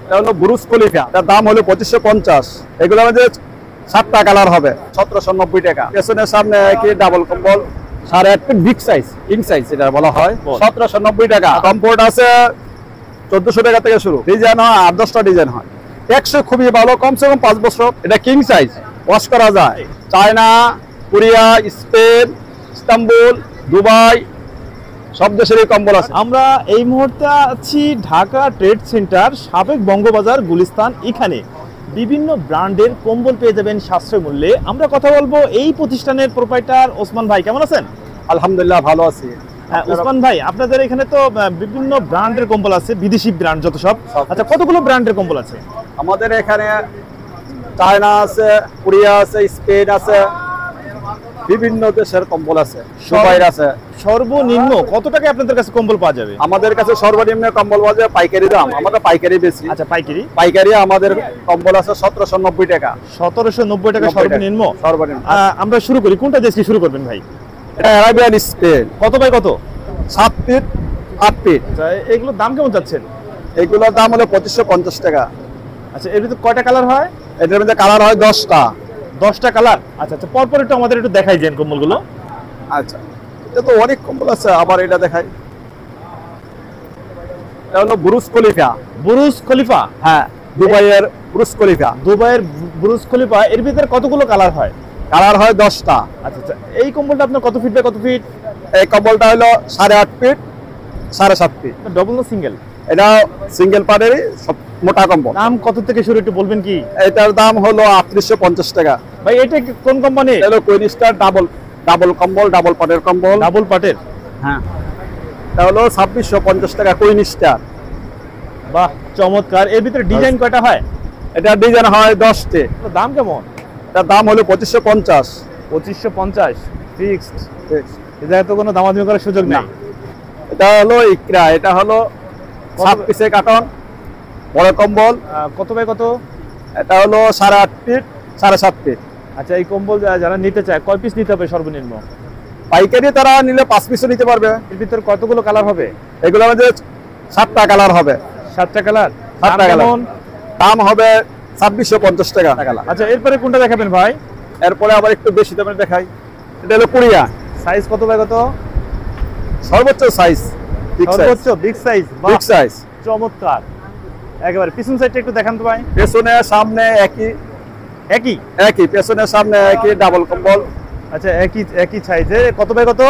এটা হলো ব্রুস খলিফা, এটার দাম হলো 2550। এগুলো আমাদের 7টা কালার হবে, 1790 টাকা। পেছনের সামনে একই ডাবল কম্বল, 8.5 feet big size, king size এটা বলা হয়, 1790 টাকা। কমফোর্ট আছে 1400 টাকা থেকে শুরু। ডিজাইন হয় 8-10টা ডিজাইন হয়। 100 খুবই ভালো, কমসে কম 5 বছর। এটা কিং সাইজ, ওয়াশ করা যায়। China, Korea, Spain, Istanbul, Dubai সব দেশেরই কম্বল আছে। আমরা এই মুহূর্তে আছি ঢাকা ট্রেড সেন্টার, সাবেক বঙ্গবাজার, গুলিস্তান। এখানে বিভিন্ন ব্র্যান্ডের কম্বল পেয়ে যাবেন সাশ্রয় মূল্যে। আমরা কথা বলবো এই প্রতিষ্ঠানের প্রোপাইটার ওসমান ভাই। কেমন আছেন? আলহামদুলিল্লাহ ভালো আছি। হ্যাঁ ওসমান ভাই, আপনাদের এখানে তো বিভিন্ন ব্র্যান্ডের কম্বল আছে, বিদেশি ব্র্যান্ড যত সব। আচ্ছা, কতগুলো ব্র্যান্ডের কম্বল আছে? আমাদের এখানে চায়না আছে, কোরিয়া আছে, স্পেন আছে, বিভিন্ন দেশের কম্বল আছে, দুবাইয়ের আছে। সর্বনিম্ন কত টাকায় আপনাদের কাছে কম্বল পাওয়া যাবে? আমাদের কাছে সর্বনিম্ন কম্বল পাওয়া যায় পাইকারি দাম, আমরা পাইকারি বেশি। আচ্ছা, পাইকারি আমাদের কম্বল আছে 1790 টাকা। 1790 টাকা সর্বনিম্ন। আমরা শুরু করি, কোনটা দেশ শুরু করবেন ভাই? এটা আরাবিয়ান স্পেন। কত বাই কত? 7 ফিট 8 ফিট। এগুলোর দাম কেমন যাচ্ছেন? এগুলোর দাম হলো 2550 টাকা। আচ্ছা, এর ভিতরে কয়টা কালার হয়? এটার মধ্যে কালার হয় 10টা। 10টা কালার? আচ্ছা আচ্ছা, পরপর একটু আমাদের একটু দেখাই দেন কম্বলগুলো। আচ্ছা, এটা তো অনেক কম্বল আছে, আবার এটা দেখাই। এটা হলো ব্রুস খলিফা। ব্রুস খলিফা? হ্যাঁ, দুবাইয়ের ব্রুস খলিফা। দুবাইয়ের ব্রুস খলিফা। এর ভিতরে কতগুলো কালার হয়? কালার হয় 10টা। আচ্ছা আচ্ছা, এই কম্বলটা আপনার কত ফিট বাই কত ফিট? এই কম্বলটা হলো 8.5 ফিট 7.5 ফিট। ডবল না সিঙ্গেল? এটা সিঙ্গেল পারেরই সব মোটা কম্বল। দাম কত থেকে শুরু একটু বলবেন কি? এটার দাম হলো 3850 টাকা। ভাই এটা কোন কোম্পানি? এটা হলো কুইন স্টার ডাবল কম্বল, ডাবল পাটের কম্বল। ডাবল পাটের? হ্যাঁ, এটা হলো 2650 টাকা কুইন স্টার। বাহ, চমৎকার। এর ভিতরে ডিজাইন কয়টা হয়? এটা ডিজাইন হয় 10টি। দাম কেমন? এটার দাম হলো 2550। 2550 ফিক্সড? এটা তো কোনো দামাদামি করার সুযোগ নেই। এটা হলো ইকরা, এটা হলো 7 পিসের কার্টন বড় কম্বল। কত বাই কত? এটা হলো 8.5 ফিট 7.5 ফিট। আচ্ছা, এই কম্বল যারা নিতে চায় কয় পিস নিতে হবে সর্বনিম্ন? পাইকারি তারা নিলে 5 পিসও নিতে পারবে। এর ভিতরে কতগুলো কালার হবে? এগুলো আমাদের 7টা কালার হবে। 7টা কালার? 7টা কালার। দাম হবে 2650 টাকা। আচ্ছা, এরপরে কোনটা দেখাবেন ভাই? এরপরে আবার একটু বেশি দামে দেখাই। এটা হলো কোরিয়া। সাইজ কত বাই কত? সর্বোচ্চ সাইজ, সর্বোচ্চ বিগ সাইজ। বিগ সাইজ, চমৎকার। একেবারে পিছন সাইডটা একটু দেখান তো ভাই। পেছনে সামনে একই পেছনে সামনে একই ডাবল কম্বল। আচ্ছা, একই সাইজে। কত বাই কত?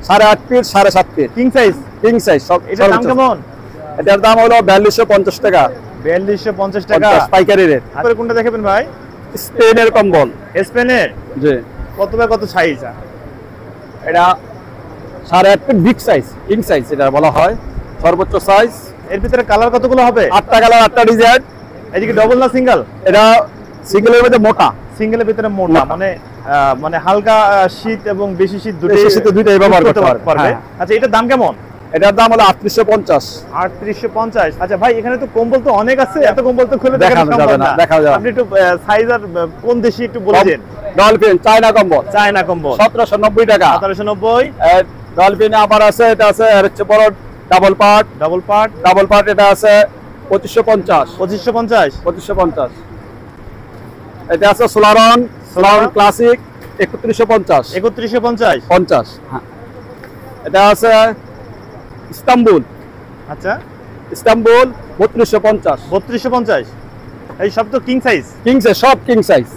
8.5 ফিট 7.5 ফিট। কিং সাইজ সব। এটার দাম কেমন? এটার দাম হলো 4250 টাকা। 4250 টাকা পাইকারি রেট। আর কোনটা দেখাবেন ভাই? স্পেনের কম্বল। স্পেনের? জি। কত বাই কত সাইজ? এটা 8.5 feet big size, king size এটা বলা হয়, সর্বোচ্চ সাইজ। এর ভিতরে কালার কতগুলো হবে? 8টা কালার, 8টা ডিজাইন। এদিকে ডবল না সিঙ্গেল? এটা সিঙ্গেলের মধ্যে মোটা। সিঙ্গেলের ভিতরে মোটা, মানে হালকা শীত এবং বেশি শীত দুটোই ব্যবহার করতে পারবে। আচ্ছা, এটার দাম কেমন? এটার দাম হলো 3850। 3850। আচ্ছা ভাই, এখানে তো কম্বল তো অনেক আছে, এত কম্বল তো খুলে দেখানো যাবে না। আপনি একটু সাইজ আর কোন দেশি একটু বলে দেন। ডলফিন চায়না কম্বল। 1790 টাকা। 1790। ডলফিন আবার আছে, এটা আছে আর হচ্ছে বড় ডাবল পার্ট এটা আছে 2550। 2550। এটা আছে সোলারন ক্লাসিক 3150। 3150। হ্যাঁ, এটা আছে ইস্তাম্বুল। আচ্ছা, ইস্তাম্বুল 3250। 3250। এই সব তো কিং সাইজ? সব কিং সাইজ।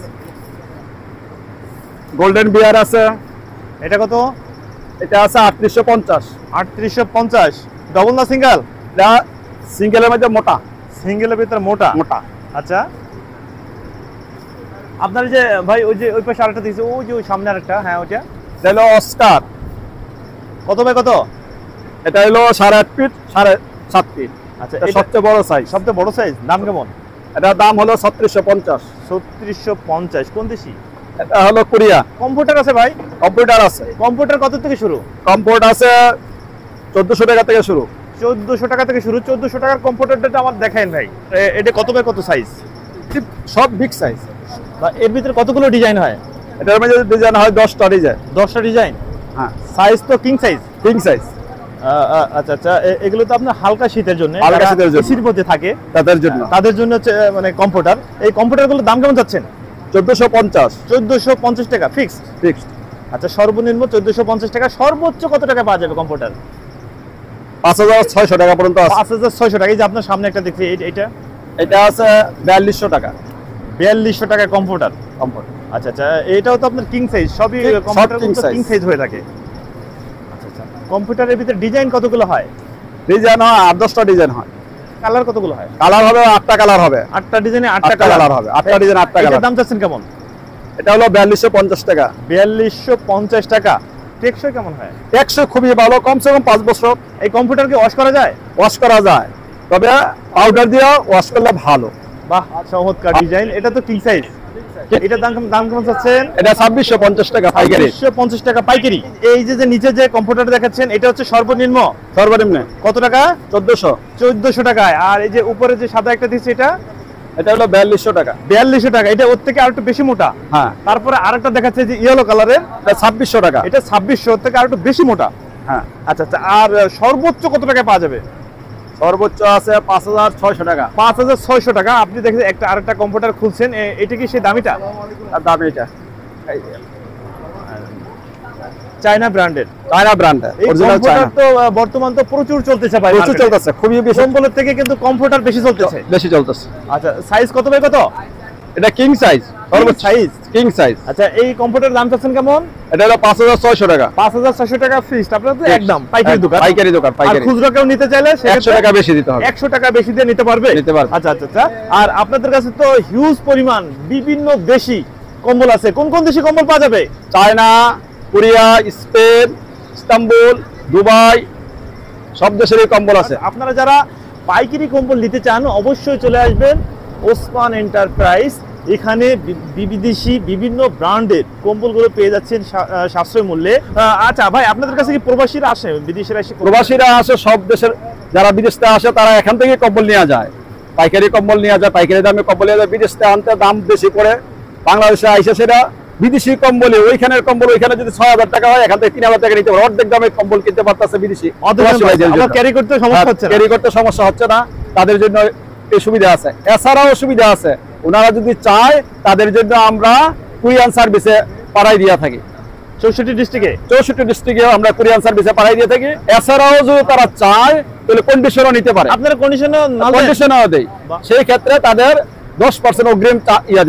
গোল্ডেন বিয়ার আছে। এটা কত? এটা আছে 3850। 3850। ডবল না সিঙ্গেল? এটা সিঙ্গেলের মধ্যে মোটা। সিঙ্গেলের ভিতরে মোটা। আচ্ছা, আপনার যে ভাই ওই পাশে আরেকটা দিয়েছে, ওই সামনে আরেকটা। হ্যাঁ, ওইটা হলো অস্কার। কত বাই কত? এটা হলো 8.5 ফিট 7.5 ফিট। আচ্ছা, এটা সবচেয়ে বড় সাইজ। দাম কেমন? এটার দাম হলো 3650। 3650। কোন দেশি? এটা হলো কোরিয়া। কম্পিউটার আছে ভাই? কম্পিউটার আছে। কম্পিউটার কত থেকে শুরু? কম্পিউটার আছে 1400 টাকা থেকে শুরু। 1400 টাকা থেকে শুরু। 1400 টাকার কম্পিউটারটা আমার দেখাইন ভাই। এটা কত বাই কত সাইজ? সব বিগ সাইজ। এর ভিতরে কতগুলো ডিজাইন হয়? এটার মধ্যে ডিজাইন হয় 10টা ডিজাইন। 10টা ডিজাইন? হ্যাঁ। সাইজ তো কিং সাইজ? আচ্ছা আচ্ছা, এগুলো তো আপনার হালকা শীতের জন্য, হালকা শীতের জন্য। এসির মধ্যে থাকে তাদের জন্য তাদের জন্য হচ্ছে মানে কম্পিউটার। এই কম্পিউটারগুলোর দাম কেমন যাচ্ছেন? 1450 1450 টাকা ফিক্সড। ফিক্সড। আচ্ছা, সর্বনিম্ন 1450 টাকা, সর্বোচ্চ কত টাকা পাওয়া যাবে কম্পিউটার? 5600 টাকা পর্যন্ত আছে। 5600 টাকা। এই যে আপনার সামনে একটা দেখছি, এটা এটা আছে 4200 টাকা 4200 টাকা কম্পিউটার। কমফোর্ট। আচ্ছা আচ্ছা, এটাও তো আপনার কিং সাইজ, সবই সব computer king size। King size হয়ে থাকে। আচ্ছা আচ্ছা, কম্পিউটারের ভিতরে ডিজাইন কতগুলো হয়? ডিজাইন হয় 8-10টা ডিজাইন হয়। কালার কতগুলো হয়? কালার হবে 8টা কালার হবে। 8টা ডিজাইনে 8টা 8টা কালার হবে। 8টা ডিজাইন 8টা এটার কালার। দাম চাচ্ছেন কেমন? এটা হলো 4250 টাকা। 4250 টাকা। টেকসই কেমন হয়? 100 খুবই ভালো, কমসে কম 5 বছর এই কম্পিউটারকে ওয়াশ করা যায়? ওয়াশ করা যায়, তবে পাউডার দিয়ে ওয়াশ করলে ভালো। বাহ, চমৎকার ডিজাইন। এটা তো কিং সাইজ। এটার দাম কেমন চাচ্ছেন? এটা 2650 টাকা পাইকারি। 2650 টাকা পাইকারি। এই যে নিচে যে কম্পিউটার দেখাচ্ছেন, এটা হচ্ছে সর্বনিম্ন সর্বনিম্ন কত টাকা? 1400। 1400 টাকায়। আর এই যে উপরে যে সাদা একটা দিচ্ছে, এটা এটা হলো 4200 টাকা। 4200 টাকা। এটা ওর থেকে আর একটু বেশি মোটা। হ্যাঁ, তারপরে আরেকটা দেখাচ্ছে যে ইয়েলো কালারের, এটা 2600 টাকা। এটা 2600 থেকে আর একটু বেশি মোটা। হ্যাঁ, আচ্ছা আচ্ছা, আর সর্বোচ্চ কত টাকায় পাওয়া যাবে? সর্বোচ্চ আছে 5600 টাকা। 5600 টাকা। আপনি দেখেন একটা আরেকটা কম্পিউটার খুলছেন, এটা কি সেই দামিটা? আর দাম এটা চায়না ব্র্যান্ডের। চায়না ব্র্যান্ড, এই অরিজিনাল কম্পিউটার চায়না। তো বর্তমান তো প্রচুর চলতেছে ভাই, প্রচুর মার্কেটে। চলতেছে, খুবই বেশি কম্পিউটার থেকে কিন্তু কম্পিউটার বেশি চলতেছে। বেশি চলতেছে। আচ্ছা, সাইজ কত বাই কত? এটা কিং সাইজ, সর্বোচ্চ সাইজ। King size. আচ্ছা, এই কম্পিউটার দাম চাচ্ছেন কেমন? এটা হলো 5600 টাকা। 5600 টাকা ফিক্সড। আপনার তো একদম পাইকারি দোকান। পাইকারি দোকান, আর পাইকারি। খুচরো কেউ নিতে চাইলে 100 টাকা বেশি দিতে হবে। 100 টাকা বেশি দিয়ে নিতে পারবে। নিতে পারবে। আচ্ছা আচ্ছা আচ্ছা। আর আপনাদের কাছে তো হিউজ পরিমাণ বিভিন্ন দেশি কম্বল আছে। কোন কোন দেশি কম্বল পাওয়া যাবে? China, Korea, Spain, Istanbul, Dubai, সব দেশেরই কম্বল আছে। আপনারা যারা পাইকারি কম্বল নিতে চান, অবশ্যই চলে আসবেন ওসমান এন্টারপ্রাইজ। এখানে বিদেশি বিভিন্ন ব্র্যান্ডের কম্বলগুলো পেয়ে যাচ্ছেন সাশ্রয় মূল্যে। আচ্ছা ভাই, আপনাদের কাছে কি প্রবাসীরা আসে, বিদেশিরা এসে? প্রবাসীরা আসে, সব দেশের যারা বিদেশ থেকে আসে তারা এখান থেকে কম্বল নিয়ে যায়, পাইকারি কম্বল নিয়ে যায়, পাইকারি দামে কম্বল নিয়ে যায়। বিদেশ থেকে আনতে দাম বেশি পড়ে, বাংলাদেশে আইসে সেটা বিদেশি কম্বলে, ওইখানের কম্বল ওইখানে যদি 6000 টাকা হয়, এখান থেকে 3000 টাকা নিতে পারে, অর্ধেক দামে কম্বল কিনতে পারতেছে বিদেশি। ক্যারি করতে সমস্যা হচ্ছে না। ক্যারি করতে সমস্যা হচ্ছে না, তাদের জন্য এই সুবিধা আছে। এছাড়াও সুবিধা আছে, ওনারা যদি চায় তাদের জন্য আমরা কুরিয়ার সার্ভিসে পাঠাই দিয়ে থাকি। 64 ডিস্ট্রিক্টে 64 ডিস্ট্রিক্টে আমরা কুরিয়ার সার্ভিসে পাঠাই দিয়ে থাকি। এছাড়াও যদি তারা চায় তাহলে কন্ডিশনও নিতে পারে, আপনারা কন্ডিশনও দেয়। সেই ক্ষেত্রে তাদের 10% অগ্রিম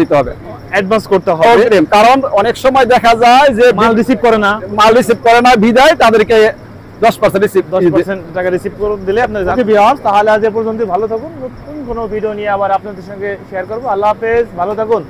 দিতে হবে, অ্যাডভান্স করতে হবে। অগ্রিম। কারণ অনেক সময় দেখা যায় যে মাল রিসিভ করে না, বিদায় তাদেরকে 10% রিসিভ 10% টাকা রিসিভ করে দিলে আপনার যাবে। তাহলে আজ এ পর্যন্ত, ভালো থাকুন। নতুন কোনো ভিডিও নিয়ে আবার আপনাদের সঙ্গে শেয়ার করবো। আল্লাহ হাফেজ, ভালো থাকুন।